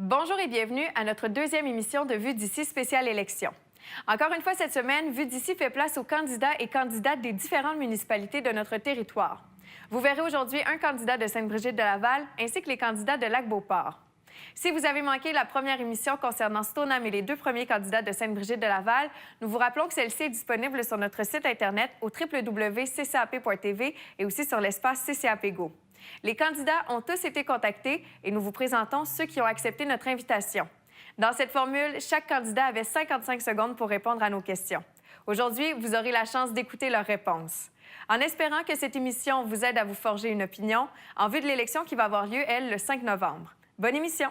Bonjour et bienvenue à notre deuxième émission de Vue d'ici spéciale élection. Encore une fois cette semaine, Vue d'ici fait place aux candidats et candidates des différentes municipalités de notre territoire. Vous verrez aujourd'hui un candidat de Sainte-Brigitte-de-Laval ainsi que les candidats de Lac-Beauport. Si vous avez manqué la première émission concernant Stoneham et les deux premiers candidats de Sainte-Brigitte-de-Laval, nous vous rappelons que celle-ci est disponible sur notre site Internet au www.ccap.tv et aussi sur l'espace CCAP Go. Les candidats ont tous été contactés et nous vous présentons ceux qui ont accepté notre invitation. Dans cette formule, chaque candidat avait 55 secondes pour répondre à nos questions. Aujourd'hui, vous aurez la chance d'écouter leurs réponses. En espérant que cette émission vous aide à vous forger une opinion en vue de l'élection qui va avoir lieu, elle, le 5 novembre. Bonne émission!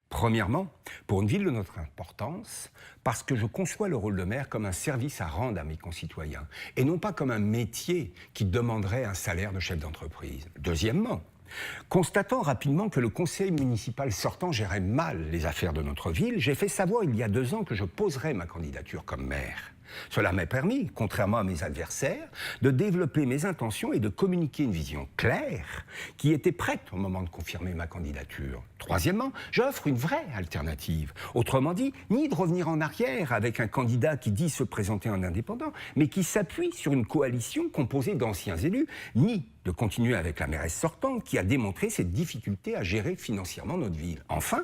Premièrement, pour une ville de notre importance, parce que je conçois le rôle de maire comme un service à rendre à mes concitoyens, et non pas comme un métier qui demanderait un salaire de chef d'entreprise. Deuxièmement, constatant rapidement que le conseil municipal sortant gérait mal les affaires de notre ville, j'ai fait savoir il y a 2 ans que je poserais ma candidature comme maire. Cela m'a permis, contrairement à mes adversaires, de développer mes intentions et de communiquer une vision claire qui était prête au moment de confirmer ma candidature. Troisièmement, j'offre une vraie alternative. Autrement dit, ni de revenir en arrière avec un candidat qui dit se présenter en indépendant, mais qui s'appuie sur une coalition composée d'anciens élus, ni de continuer avec la mairesse sortante qui a démontré ses difficultés à gérer financièrement notre ville. Enfin,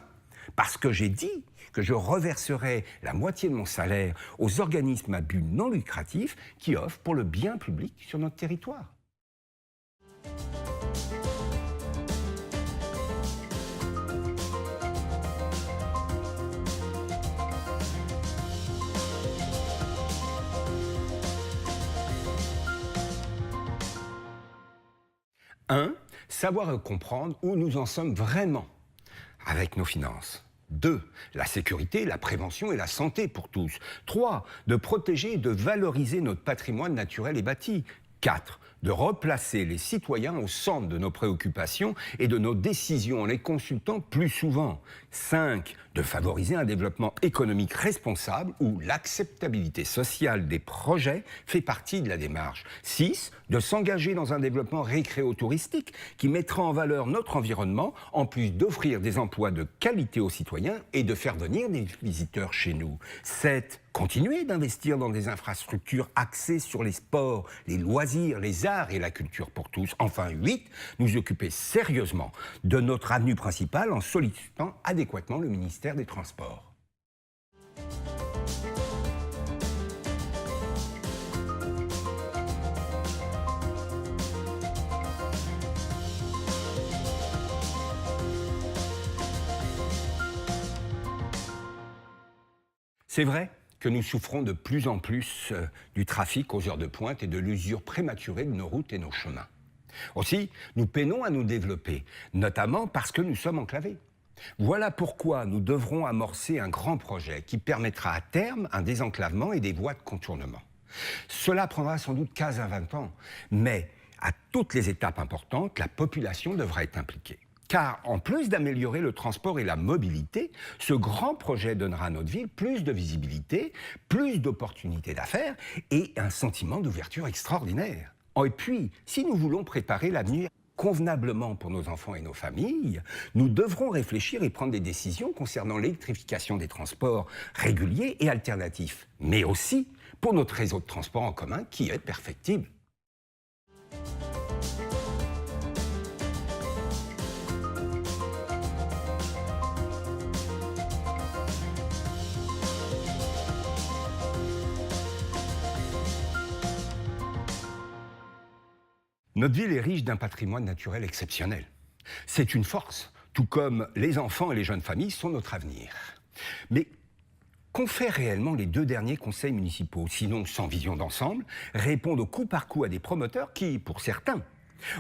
parce que j'ai dit que je reverserai la moitié de mon salaire aux organismes à but non lucratif qui offrent pour le bien public sur notre territoire. Un, savoir et comprendre où nous en sommes vraiment avec nos finances. 2, la sécurité, la prévention et la santé pour tous. 3, de protéger et de valoriser notre patrimoine naturel et bâti. 4, de replacer les citoyens au centre de nos préoccupations et de nos décisions en les consultant plus souvent. 5, de favoriser un développement économique responsable où l'acceptabilité sociale des projets fait partie de la démarche. 6, de s'engager dans un développement récréo-touristique qui mettra en valeur notre environnement en plus d'offrir des emplois de qualité aux citoyens et de faire venir des visiteurs chez nous. 7, continuer d'investir dans des infrastructures axées sur les sports, les loisirs, les arts et la culture pour tous. Enfin 8, nous occuper sérieusement de notre avenue principale en sollicitant adéquatement le ministère des Transports. C'est vrai que nous souffrons de plus en plus du trafic aux heures de pointe et de l'usure prématurée de nos routes et nos chemins. Aussi, nous peinons à nous développer, notamment parce que nous sommes enclavés. Voilà pourquoi nous devrons amorcer un grand projet qui permettra à terme un désenclavement et des voies de contournement. Cela prendra sans doute 15 à 20 ans, mais à toutes les étapes importantes, la population devra être impliquée. Car en plus d'améliorer le transport et la mobilité, ce grand projet donnera à notre ville plus de visibilité, plus d'opportunités d'affaires et un sentiment d'ouverture extraordinaire. Et puis, si nous voulons préparer l'avenir convenablement pour nos enfants et nos familles, nous devrons réfléchir et prendre des décisions concernant l'électrification des transports réguliers et alternatifs, mais aussi pour notre réseau de transport en commun qui est perfectible. Notre ville est riche d'un patrimoine naturel exceptionnel. C'est une force, tout comme les enfants et les jeunes familles sont notre avenir. Mais qu'ont fait réellement les 2 derniers conseils municipaux, sinon sans vision d'ensemble, répondre au coup par coup à des promoteurs qui, pour certains,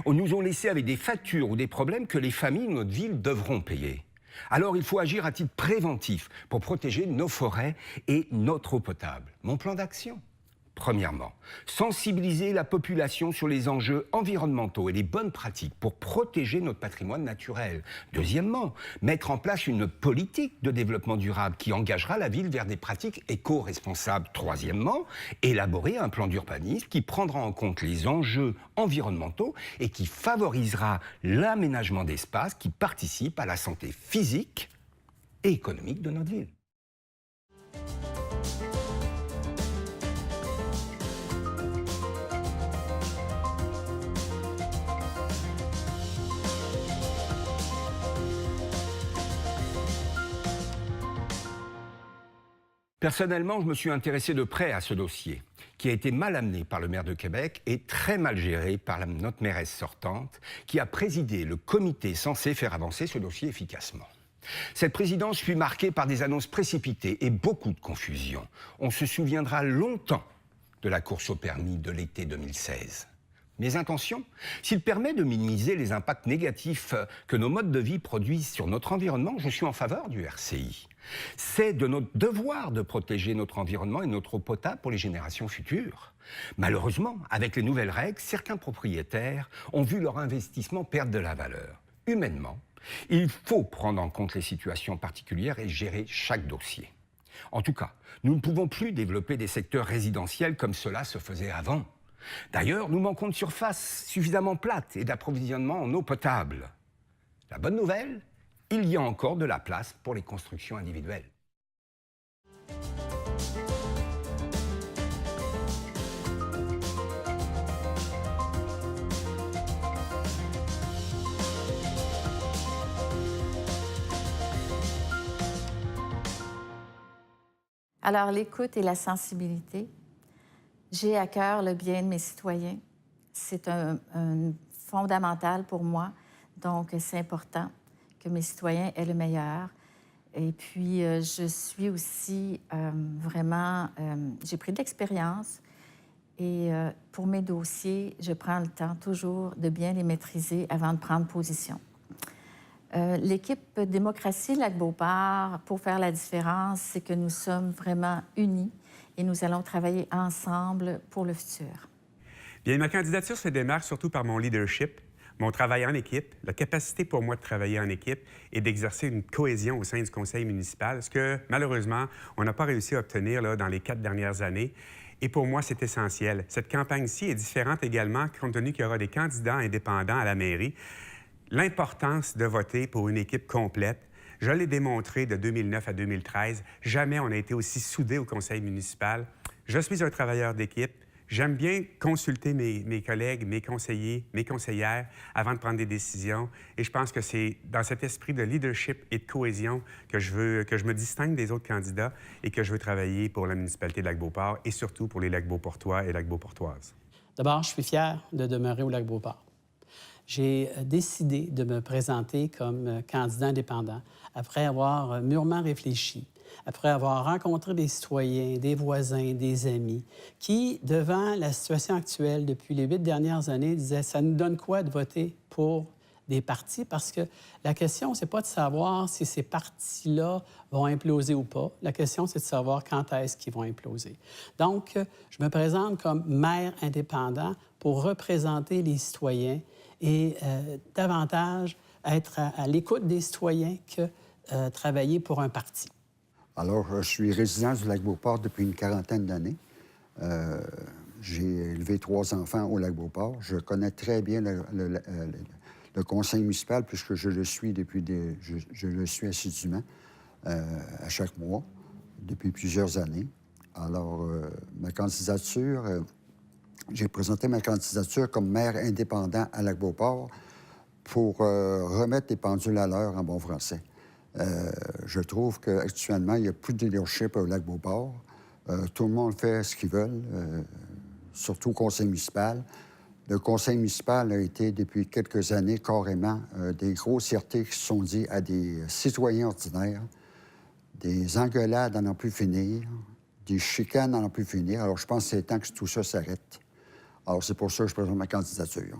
nous ont laissés avec des factures ou des problèmes que les familles de notre ville devront payer. Alors il faut agir à titre préventif pour protéger nos forêts et notre eau potable. Mon plan d'action ? Premièrement, sensibiliser la population sur les enjeux environnementaux et les bonnes pratiques pour protéger notre patrimoine naturel. Deuxièmement, mettre en place une politique de développement durable qui engagera la ville vers des pratiques éco-responsables. Troisièmement, élaborer un plan d'urbanisme qui prendra en compte les enjeux environnementaux et qui favorisera l'aménagement d'espaces qui participent à la santé physique et économique de notre ville. Personnellement, je me suis intéressé de près à ce dossier, qui a été mal amené par le maire de Québec et très mal géré par notre mairesse sortante, qui a présidé le comité censé faire avancer ce dossier efficacement. Cette présidence fut marquée par des annonces précipitées et beaucoup de confusion. On se souviendra longtemps de la course au permis de l'été 2016. Mes intentions, s'il permet de minimiser les impacts négatifs que nos modes de vie produisent sur notre environnement, je suis en faveur du RCI. C'est de notre devoir de protéger notre environnement et notre eau potable pour les générations futures. Malheureusement, avec les nouvelles règles, certains propriétaires ont vu leur investissement perdre de la valeur. Humainement, il faut prendre en compte les situations particulières et gérer chaque dossier. En tout cas, nous ne pouvons plus développer des secteurs résidentiels comme cela se faisait avant. D'ailleurs, nous manquons de surface suffisamment plate et d'approvisionnement en eau potable. La bonne nouvelle, il y a encore de la place pour les constructions individuelles. Alors, l'écoute et la sensibilité. J'ai à cœur le bien de mes citoyens. C'est un fondamental pour moi. Donc, c'est important que mes citoyens aient le meilleur. Et puis, je suis aussi vraiment... j'ai pris de l'expérience et pour mes dossiers, je prends le temps toujours de bien les maîtriser avant de prendre position. L'équipe Démocratie Lac-Beauport, pour faire la différence, c'est que nous sommes vraiment unis et nous allons travailler ensemble pour le futur. Bien, ma candidature se démarque surtout par mon leadership, mon travail en équipe, la capacité pour moi de travailler en équipe et d'exercer une cohésion au sein du conseil municipal, ce que, malheureusement, on n'a pas réussi à obtenir là, dans les 4 dernières années. Et pour moi, c'est essentiel. Cette campagne-ci est différente également, compte tenu qu'il y aura des candidats indépendants à la mairie. L'importance de voter pour une équipe complète, je l'ai démontré de 2009 à 2013. Jamais on a été aussi soudés au conseil municipal. Je suis un travailleur d'équipe. J'aime bien consulter mes collègues, mes conseillers, mes conseillères avant de prendre des décisions. Et je pense que c'est dans cet esprit de leadership et de cohésion que je me distingue des autres candidats et que je veux travailler pour la municipalité de Lac-Beauport et surtout pour les Lac-Beauportois et Lac-Beauportoises. D'abord, je suis fier de demeurer au Lac-Beauport. J'ai décidé de me présenter comme candidat indépendant après avoir mûrement réfléchi, après avoir rencontré des citoyens, des voisins, des amis, qui, devant la situation actuelle depuis les 8 dernières années, disaient « ça nous donne quoi de voter pour des partis? » Parce que la question, c'est pas de savoir si ces partis-là vont imploser ou pas. La question, c'est de savoir quand est-ce qu'ils vont imploser. Donc, je me présente comme maire indépendant pour représenter les citoyens et davantage être à l'écoute des citoyens que travailler pour un parti. Alors, je suis résident du Lac-Beauport depuis une quarantaine d'années. J'ai élevé 3 enfants au Lac-Beauport. Je connais très bien le conseil municipal puisque je le suis je le suis assidûment à chaque mois depuis plusieurs années. Alors, ma candidature... J'ai présenté ma candidature comme maire indépendant à Lac-Beauport pour remettre les pendules à l'heure en bon français. Je trouve qu'actuellement, il n'y a plus de leadership au Lac-Beauport. Tout le monde fait ce qu'ils veulent, surtout au conseil municipal. Le conseil municipal a été, depuis quelques années, carrément des grossièretés qui se sont dites à des citoyens ordinaires, des engueulades à n'en plus finir, des chicanes à n'en plus finir. Alors, je pense que c'est temps que tout ça s'arrête. Alors, c'est pour ça que je présente ma candidature.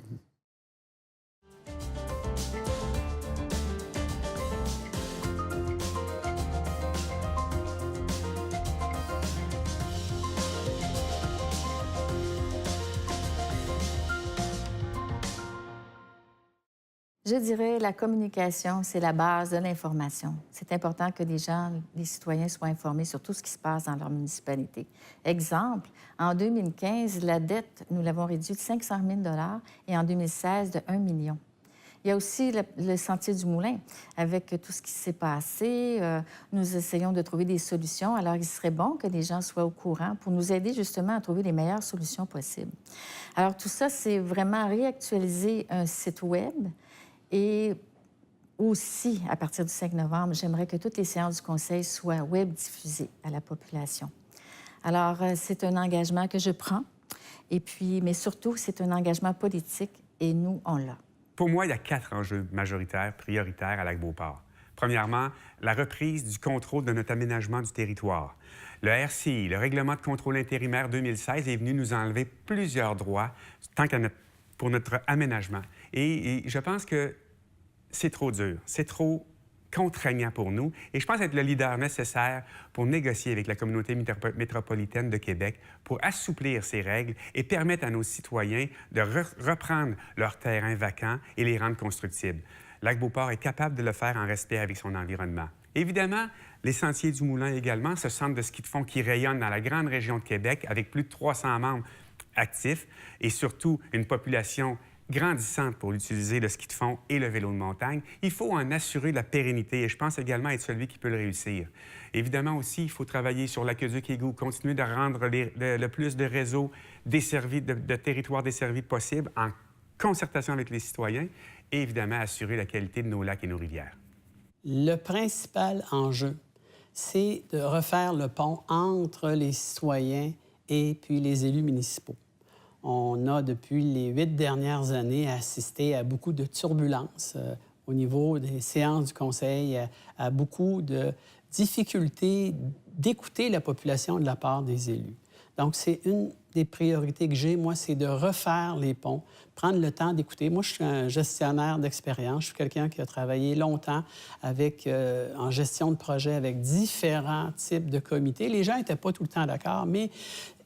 Je dirais la communication, c'est la base de l'information. C'est important que les gens, les citoyens soient informés sur tout ce qui se passe dans leur municipalité. Exemple, en 2015, la dette, nous l'avons réduite de 500 000 et en 2016 de 1 million. Il y a aussi le Sentier du Moulin. Avec tout ce qui s'est passé, nous essayons de trouver des solutions. Alors, il serait bon que les gens soient au courant pour nous aider justement à trouver les meilleures solutions possibles. Alors, tout ça, c'est vraiment réactualiser un site Web. Et aussi, à partir du 5 novembre, j'aimerais que toutes les séances du Conseil soient web diffusées à la population. Alors, c'est un engagement que je prends. Et puis, mais surtout, c'est un engagement politique et nous, on l'a. Pour moi, il y a 4 enjeux majoritaires, prioritaires à Lac-Beauport. Premièrement, la reprise du contrôle de notre aménagement du territoire. Le RCI, le Règlement de contrôle intérimaire 2016, est venu nous enlever plusieurs droits pour notre aménagement. Et je pense que c'est trop dur, c'est trop contraignant pour nous. Et je pense être le leader nécessaire pour négocier avec la communauté métropolitaine de Québec pour assouplir ces règles et permettre à nos citoyens de reprendre leurs terrains vacants et les rendre constructibles. Lac-Beauport est capable de le faire en respect avec son environnement. Évidemment, les Sentiers du Moulin également, ce centre de ski de fond qui rayonne dans la grande région de Québec avec plus de 300 membres actifs et surtout une population grandissante pour utiliser le ski de fond et le vélo de montagne, il faut en assurer la pérennité et je pense également être celui qui peut le réussir. Évidemment aussi, il faut travailler sur l'aqueduc-égout, continuer de rendre le plus de réseaux desservis, de territoires desservis possible en concertation avec les citoyens et évidemment assurer la qualité de nos lacs et nos rivières. Le principal enjeu, c'est de refaire le pont entre les citoyens et puis les élus municipaux. On a, depuis les 8 dernières années, assisté à beaucoup de turbulences au niveau des séances du Conseil, à beaucoup de difficultés d'écouter la population de la part des élus. Donc, c'est une des priorités que j'ai, moi, c'est de refaire les ponts, prendre le temps d'écouter. Moi, je suis un gestionnaire d'expérience. Je suis quelqu'un qui a travaillé longtemps en gestion de projet avec différents types de comités. Les gens n'étaient pas tout le temps d'accord, mais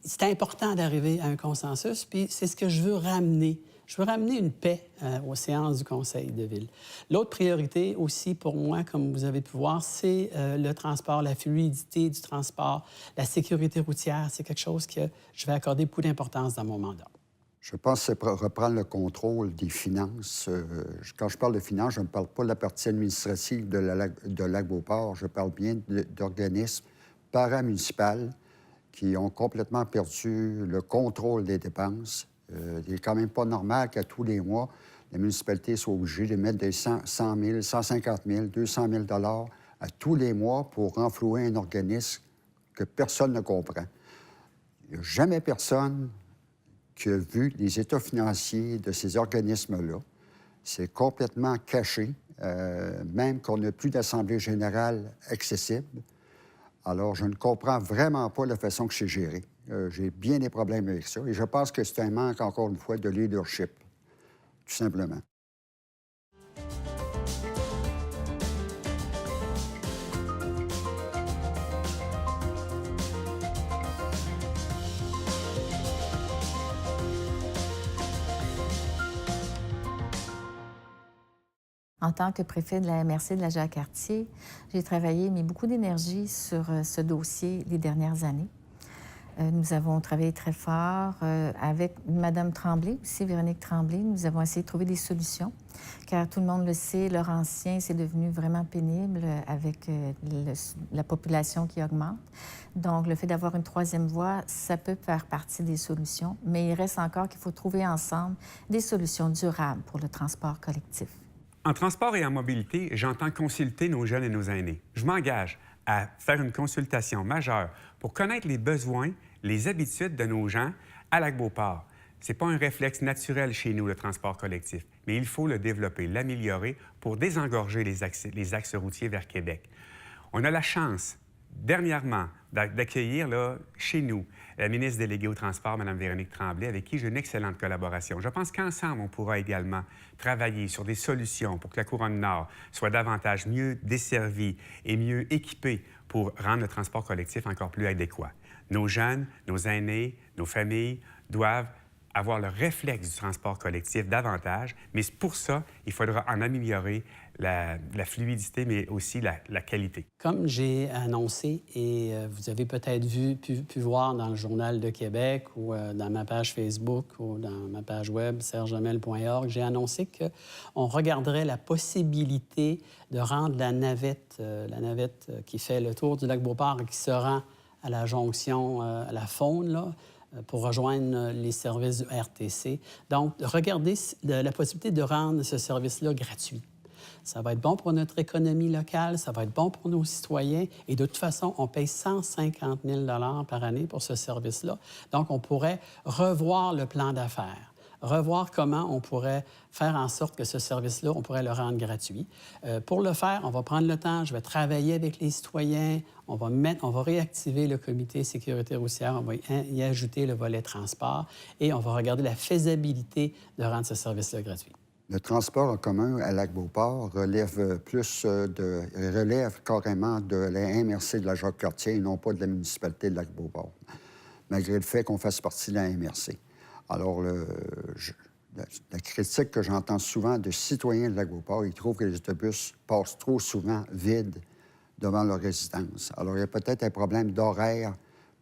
c'est important d'arriver à un consensus, puis c'est ce que je veux ramener. Je veux ramener une paix aux séances du Conseil de ville. L'autre priorité aussi pour moi, comme vous avez pu voir, c'est le transport, la fluidité du transport, la sécurité routière. C'est quelque chose que je vais accorder beaucoup d'importance dans mon mandat. Je pense que c'est pour reprendre le contrôle des finances. Quand je parle de finances, je ne parle pas de la partie administrative de Lac-Beauport. Je parle bien d'organismes paramunicipaux qui ont complètement perdu le contrôle des dépenses. Il n'est quand même pas normal qu'à tous les mois, la municipalité soit obligée de mettre des 100 000, 150 000, 200 000 $ à tous les mois pour renflouer un organisme que personne ne comprend. Il n'y a jamais personne qui a vu les états financiers de ces organismes-là. C'est complètement caché, même qu'on n'a plus d'assemblée générale accessible. Alors, je ne comprends vraiment pas la façon que c'est géré. J'ai bien des problèmes avec ça. Et je pense que c'est un manque, encore une fois, de leadership, tout simplement. En tant que préfet de la MRC de la Jacques-Cartier, j'ai travaillé, mis beaucoup d'énergie sur ce dossier les dernières années. Nous avons travaillé très fort avec Mme Tremblay, aussi Véronique Tremblay. Nous avons essayé de trouver des solutions, car tout le monde le sait, Laurentien, c'est devenu vraiment pénible avec la population qui augmente. Donc, le fait d'avoir une troisième voie, ça peut faire partie des solutions, mais il reste encore qu'il faut trouver ensemble des solutions durables pour le transport collectif. En transport et en mobilité, j'entends consulter nos jeunes et nos aînés. Je m'engage à faire une consultation majeure pour connaître les besoins, les habitudes de nos gens à Lac-Beauport. Ce n'est pas un réflexe naturel chez nous, le transport collectif, mais il faut le développer, l'améliorer pour désengorger les axes routiers vers Québec. On a la chance, dernièrement, d'accueillir chez nous la ministre déléguée au transport, Mme Véronique Tremblay, avec qui j'ai une excellente collaboration. Je pense qu'ensemble, on pourra également travailler sur des solutions pour que la Couronne-Nord soit davantage mieux desservie et mieux équipée pour rendre le transport collectif encore plus adéquat. Nos jeunes, nos aînés, nos familles doivent avoir le réflexe du transport collectif davantage, mais pour ça, il faudra en améliorer la fluidité, mais aussi la qualité. Comme j'ai annoncé, et vous avez peut-être pu voir dans le Journal de Québec ou dans ma page Facebook ou dans ma page web sergeamel.org, j'ai annoncé qu'on regarderait la possibilité de rendre la navette qui fait le tour du lac Beauport et qui se rend à la jonction, à la Faune, là, pour rejoindre les services du RTC. Donc, regarder la possibilité de rendre ce service-là gratuit. Ça va être bon pour notre économie locale, ça va être bon pour nos citoyens. Et de toute façon, on paye 150 000 par année pour ce service-là. Donc, on pourrait revoir le plan d'affaires, revoir comment on pourrait faire en sorte que ce service-là, on pourrait le rendre gratuit. Pour le faire, on va prendre le temps, je vais travailler avec les citoyens, on va réactiver le comité sécurité routière, on va y ajouter le volet transport et on va regarder la faisabilité de rendre ce service-là gratuit. Le transport en commun à Lac-Beauport relève carrément de la MRC de la Jacques-Cartier et non pas de la municipalité de Lac-Beauport, malgré le fait qu'on fasse partie de la MRC. Alors, la critique que j'entends souvent de citoyens de Lac-Beauport, ils trouvent que les autobus passent trop souvent vides devant leur résidence. Alors, il y a peut-être un problème d'horaire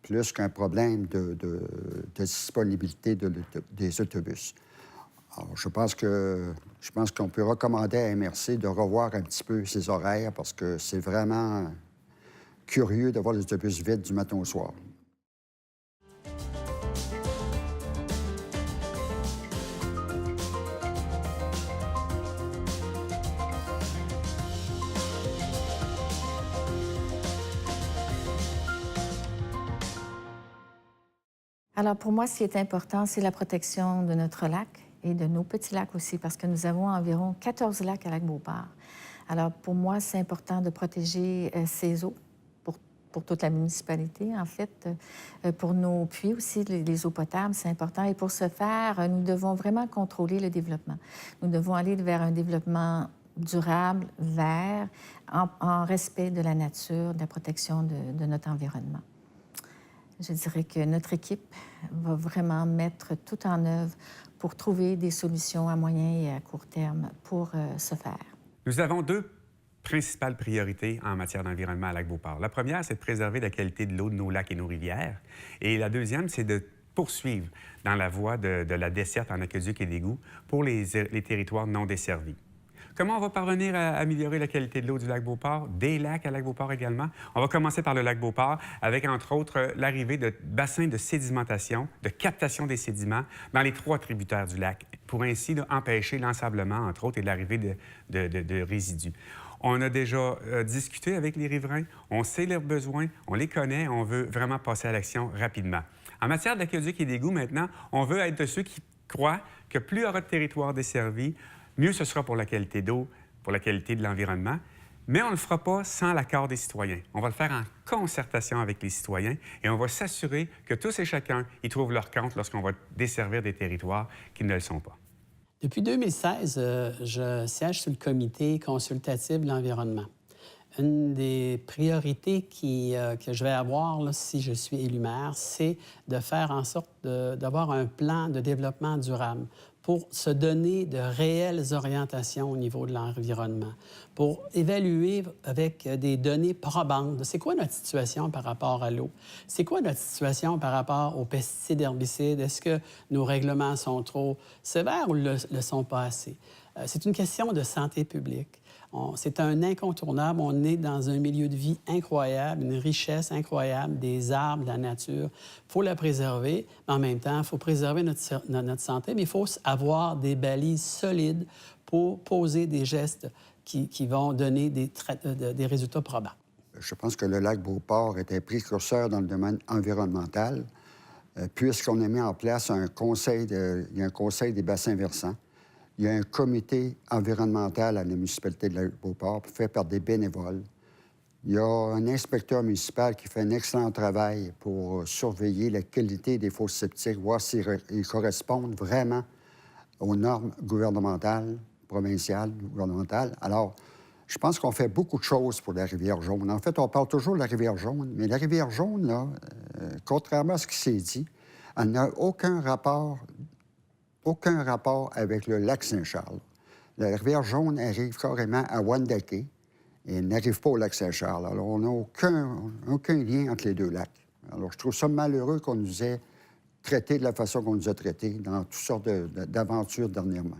plus qu'un problème de disponibilité des autobus. Alors, je pense qu'on peut recommander à MRC de revoir un petit peu ses horaires parce que c'est vraiment curieux de voir les autobus vides du matin au soir. Alors, pour moi, ce qui est important, c'est la protection de notre lac et de nos petits lacs aussi, parce que nous avons environ 14 lacs à Lac-Beauport. Alors, pour moi, c'est important de protéger ces eaux pour toute la municipalité, en fait. Pour nos puits aussi, les eaux potables, c'est important. Et pour ce faire, nous devons vraiment contrôler le développement. Nous devons aller vers un développement durable, vert, en respect de la nature, de la protection de notre environnement. Je dirais que notre équipe va vraiment mettre tout en œuvre pour trouver des solutions à moyen et à court terme pour ce faire. Nous avons deux principales priorités en matière d'environnement à Lac-Beauport. La première, c'est de préserver la qualité de l'eau de nos lacs et nos rivières. Et la deuxième, c'est de poursuivre dans la voie de la desserte en aqueduc et d'égouts pour les territoires non desservis. Comment on va parvenir à améliorer la qualité de l'eau du lac Beauport, des lacs à lac Beauport également? On va commencer par le lac Beauport avec, entre autres, l'arrivée de bassins de sédimentation, de captation des sédiments dans les 3 tributaires du lac, pour ainsi empêcher l'ensablement, entre autres, et l'arrivée de résidus. On a déjà discuté avec les riverains, on sait leurs besoins, on les connaît, on veut vraiment passer à l'action rapidement. En matière d'aqueduc et d'égouts, maintenant, on veut être de ceux qui croient que plus il y aura de territoires desservis, mieux ce sera pour la qualité d'eau, pour la qualité de l'environnement, mais on ne le fera pas sans l'accord des citoyens. On va le faire en concertation avec les citoyens et on va s'assurer que tous et chacun y trouvent leur compte lorsqu'on va desservir des territoires qui ne le sont pas. Depuis 2016, je siège sur le comité consultatif de l'environnement. Une des priorités que je vais avoir là, si je suis élu maire, c'est de faire en sorte d'avoir un plan de développement durable pour se donner de réelles orientations au niveau de l'environnement, pour évaluer avec des données probantes. C'est quoi notre situation par rapport à l'eau? C'est quoi notre situation par rapport aux pesticides herbicides? Est-ce que nos règlements sont trop sévères ou ne le sont pas assez? C'est une question de santé publique. C'est un incontournable. On est dans un milieu de vie incroyable, une richesse incroyable, des arbres, de la nature. Il faut la préserver, mais en même temps, il faut préserver notre santé, mais il faut avoir des balises solides pour poser des gestes qui vont donner des résultats probants. Je pense que le lac Beauport est un précurseur dans le domaine environnemental, puisqu'on a mis en place il y a un conseil des bassins versants. Il y a un comité environnemental à la municipalité de Lac-Beauport fait par des bénévoles. Il y a un inspecteur municipal qui fait un excellent travail pour surveiller la qualité des fosses septiques, voir s'ils correspondent vraiment aux normes gouvernementales, provinciales, gouvernementales. Alors, je pense qu'on fait beaucoup de choses pour la Rivière-Jaune. En fait, on parle toujours de la Rivière-Jaune, mais la Rivière-Jaune, là, contrairement à ce qui s'est dit, elle n'a aucun rapport aucun rapport avec le lac Saint-Charles. La rivière Jaune arrive carrément à Wendake et n'arrive pas au lac Saint-Charles. Alors, on n'a aucun lien entre les deux lacs. Alors, je trouve ça malheureux qu'on nous ait traités de la façon qu'on nous a traités dans toutes sortes d'aventures dernièrement.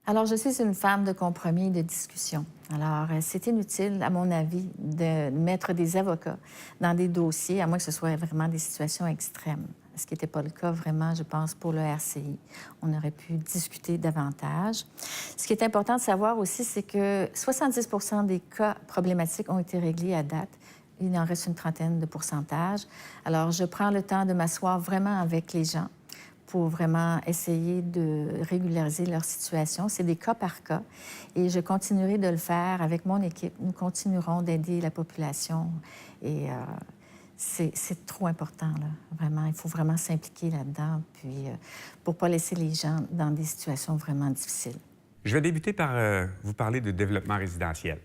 Alors, je suis une femme de compromis et de discussion. Alors, c'est inutile, à mon avis, de mettre des avocats dans des dossiers, à moins que ce soit vraiment des situations extrêmes. Ce qui n'était pas le cas, vraiment, je pense, pour le RCI. On aurait pu discuter davantage. Ce qui est important de savoir aussi, c'est que 70 des cas problématiques ont été réglés à date. Il en reste une trentaine de pourcentages. Alors, je prends le temps de m'asseoir vraiment avec les gens pour vraiment essayer de régulariser leur situation. C'est des cas par cas. Et je continuerai de le faire avec mon équipe. Nous continuerons d'aider la population. Et c'est trop important, là. Vraiment, il faut vraiment s'impliquer là-dedans, puis pour ne pas laisser les gens dans des situations vraiment difficiles. Je vais débuter par vous parler de développement résidentiel.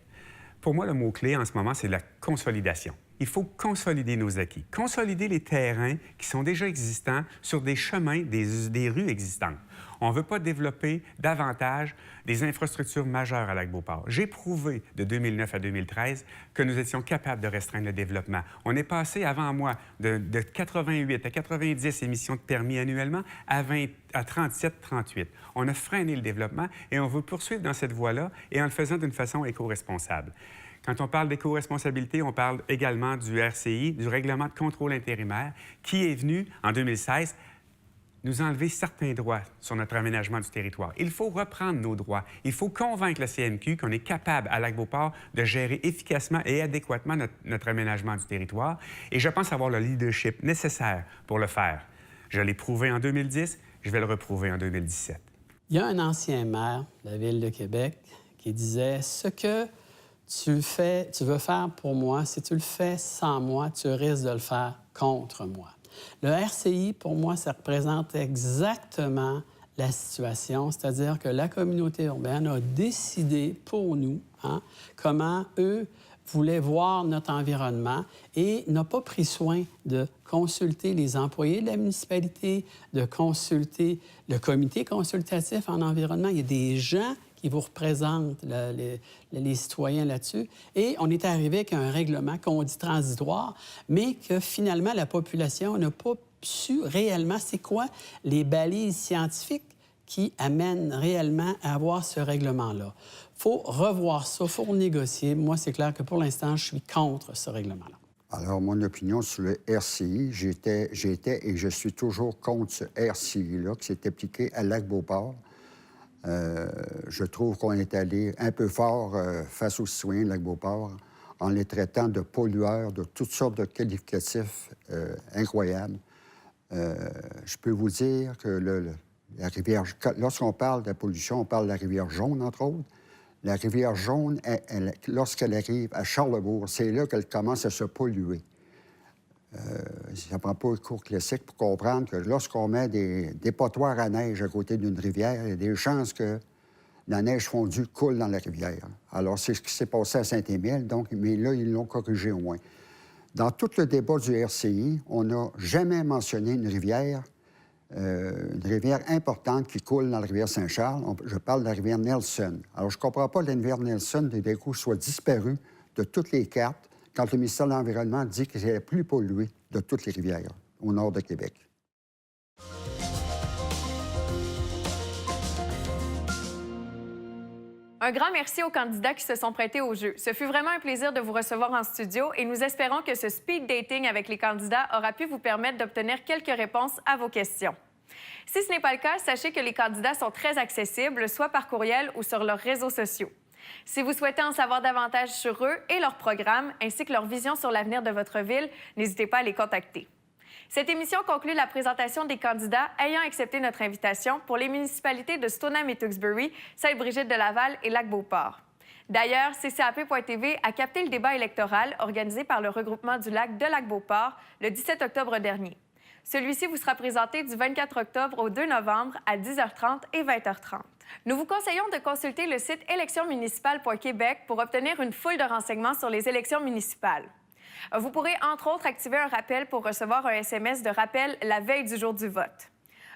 Pour moi, le mot-clé en ce moment, c'est la consolidation. Il faut consolider nos acquis, consolider les terrains qui sont déjà existants sur des chemins, des rues existantes. On ne veut pas développer davantage des infrastructures majeures à Lac-Beauport. J'ai prouvé de 2009 à 2013 que nous étions capables de restreindre le développement. On est passé, avant moi, de 88 à 90 émissions de permis annuellement à 37, 38. On a freiné le développement et on veut poursuivre dans cette voie-là et en le faisant d'une façon éco-responsable. Quand on parle d'éco-responsabilité, on parle également du RCI, du règlement de contrôle intérimaire, qui est venu, en 2016, nous enlever certains droits sur notre aménagement du territoire. Il faut reprendre nos droits. Il faut convaincre la CMQ qu'on est capable, à Lac-Beauport, de gérer efficacement et adéquatement notre aménagement du territoire. Et je pense avoir le leadership nécessaire pour le faire. Je l'ai prouvé en 2010, je vais le reprouver en 2017. Il y a un ancien maire de la Ville de Québec qui disait « Ce que tu veux faire pour moi, si tu le fais sans moi, tu risques de le faire contre moi. » Le RCI, pour moi, ça représente exactement la situation, c'est-à-dire que la communauté urbaine a décidé pour nous comment eux voulaient voir notre environnement et n'a pas pris soin de consulter les employés de la municipalité, de consulter le comité consultatif en environnement. Il y a des gens qui vous représentent, les citoyens là-dessus. Et on est arrivé avec un règlement qu'on dit transitoire, mais que finalement, la population n'a pas su réellement c'est quoi les balises scientifiques qui amènent réellement à avoir ce règlement-là. Il faut revoir ça, il faut négocier. Moi, c'est clair que pour l'instant, je suis contre ce règlement-là. Alors, mon opinion sur le RCI, j'étais et je suis toujours contre ce RCI-là qui s'est appliqué à Lac-Beauport. Je trouve qu'on est allé un peu fort face aux citoyens de Lac-Beauport en les traitant de pollueurs, de toutes sortes de qualificatifs incroyables. Je peux vous dire que la rivière... Lorsqu'on parle de la pollution, on parle de la rivière Jaune, entre autres. La rivière Jaune, lorsqu'elle arrive à Charlesbourg, c'est là qu'elle commence à se polluer. Ça ne prend pas un cours classique pour comprendre que lorsqu'on met des dépotoirs à neige à côté d'une rivière, il y a des chances que la neige fondue coule dans la rivière. Alors, c'est ce qui s'est passé à Saint-Émile, mais là, ils l'ont corrigé au moins. Dans tout le débat du RCI, on n'a jamais mentionné une rivière importante qui coule dans la rivière Saint-Charles. Je parle de la rivière Nelson. Alors, je ne comprends pas que la rivière Nelson, d'un coup, soit disparue de toutes les cartes quand le ministère de l'Environnement dit que c'est la plus polluée de toutes les rivières au nord de Québec. Un grand merci aux candidats qui se sont prêtés au jeu. Ce fut vraiment un plaisir de vous recevoir en studio et nous espérons que ce speed dating avec les candidats aura pu vous permettre d'obtenir quelques réponses à vos questions. Si ce n'est pas le cas, sachez que les candidats sont très accessibles, soit par courriel ou sur leurs réseaux sociaux. Si vous souhaitez en savoir davantage sur eux et leur programme, ainsi que leur vision sur l'avenir de votre ville, n'hésitez pas à les contacter. Cette émission conclut la présentation des candidats ayant accepté notre invitation pour les municipalités de Stoneham et Tewksbury, Sainte-Brigitte-de-Laval et Lac-Beauport. D'ailleurs, CCAP.tv a capté le débat électoral organisé par le regroupement du lac de Lac-Beauport le 17 octobre dernier. Celui-ci vous sera présenté du 24 octobre au 2 novembre à 10h30 et 20h30. Nous vous conseillons de consulter le site électionsmunicipales.québec pour obtenir une foule de renseignements sur les élections municipales. Vous pourrez, entre autres, activer un rappel pour recevoir un SMS de rappel la veille du jour du vote.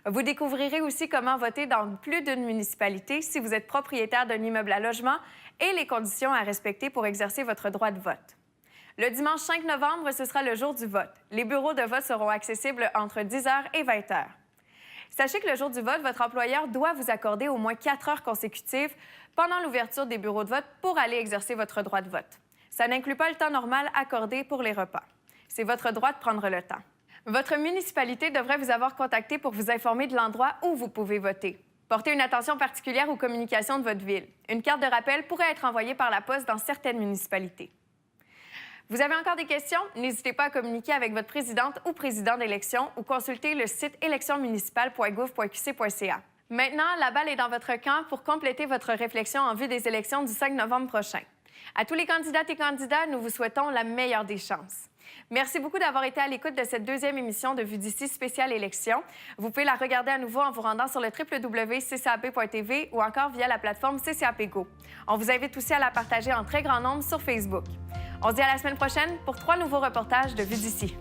Vous découvrirez aussi comment voter dans plus d'une municipalité si vous êtes propriétaire d'un immeuble à logement et les conditions à respecter pour exercer votre droit de vote. Le dimanche 5 novembre, ce sera le jour du vote. Les bureaux de vote seront accessibles entre 10h et 20h. Sachez que le jour du vote, votre employeur doit vous accorder au moins 4 heures consécutives pendant l'ouverture des bureaux de vote pour aller exercer votre droit de vote. Ça n'inclut pas le temps normal accordé pour les repas. C'est votre droit de prendre le temps. Votre municipalité devrait vous avoir contacté pour vous informer de l'endroit où vous pouvez voter. Portez une attention particulière aux communications de votre ville. Une carte de rappel pourrait être envoyée par la poste dans certaines municipalités. Vous avez encore des questions? N'hésitez pas à communiquer avec votre présidente ou président d'élection ou consulter le site électionsmunicipales.gouv.qc.ca. Maintenant, la balle est dans votre camp pour compléter votre réflexion en vue des élections du 5 novembre prochain. À tous les candidates et candidats, nous vous souhaitons la meilleure des chances. Merci beaucoup d'avoir été à l'écoute de cette deuxième émission de Vue d'ici spéciale élection. Vous pouvez la regarder à nouveau en vous rendant sur le www.ccap.tv ou encore via la plateforme CCAP Go. On vous invite aussi à la partager en très grand nombre sur Facebook. On se dit à la semaine prochaine pour 3 nouveaux reportages de Vue d'ici.